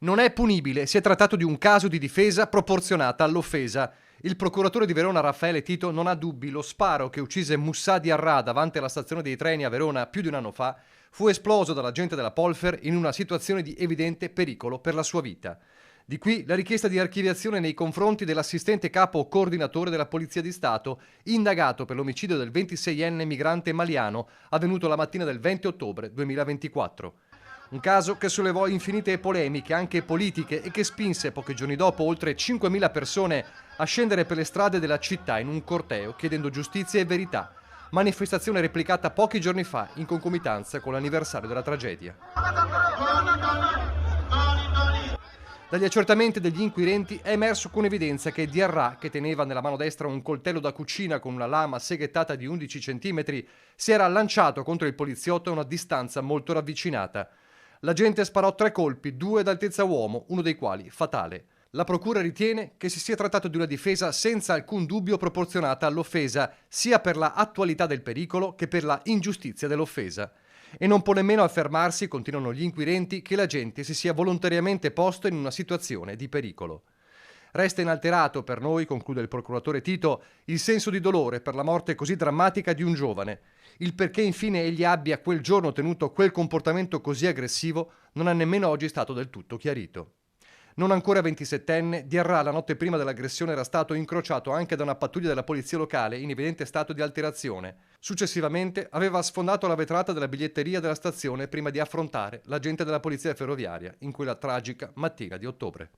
Non è punibile, si è trattato di un caso di difesa proporzionata all'offesa. Il procuratore di Verona Raffaele Tito non ha dubbi, lo sparo che uccise Moussa Diarra davanti alla stazione dei treni a Verona più di un anno fa fu esploso dall'agente della Polfer in una situazione di evidente pericolo per la sua vita. Di qui la richiesta di archiviazione nei confronti dell'assistente capo coordinatore della Polizia di Stato, indagato per l'omicidio del 26enne migrante maliano avvenuto la mattina del 20 ottobre 2024. Un caso che sollevò infinite polemiche, anche politiche, e che spinse pochi giorni dopo oltre 5.000 persone a scendere per le strade della città in un corteo chiedendo giustizia e verità. Manifestazione replicata pochi giorni fa in concomitanza con l'anniversario della tragedia. Dagli accertamenti degli inquirenti è emerso con evidenza che Diarra, che teneva nella mano destra un coltello da cucina con una lama seghettata di 11 cm, si era lanciato contro il poliziotto a una distanza molto ravvicinata. L'agente sparò 3 colpi, 2 ad altezza uomo, uno dei quali fatale. La procura ritiene che si sia trattato di una difesa senza alcun dubbio proporzionata all'offesa, sia per la attualità del pericolo che per la ingiustizia dell'offesa. E non può nemmeno affermarsi, continuano gli inquirenti, che l'agente si sia volontariamente posto in una situazione di pericolo. Resta inalterato per noi, conclude il procuratore Tito, il senso di dolore per la morte così drammatica di un giovane. Il perché infine egli abbia quel giorno tenuto quel comportamento così aggressivo non è nemmeno oggi stato del tutto chiarito. Non ancora 27enne, Diarra la notte prima dell'aggressione era stato incrociato anche da una pattuglia della polizia locale in evidente stato di alterazione. Successivamente aveva sfondato la vetrata della biglietteria della stazione prima di affrontare l'agente della polizia ferroviaria in quella tragica mattina di ottobre.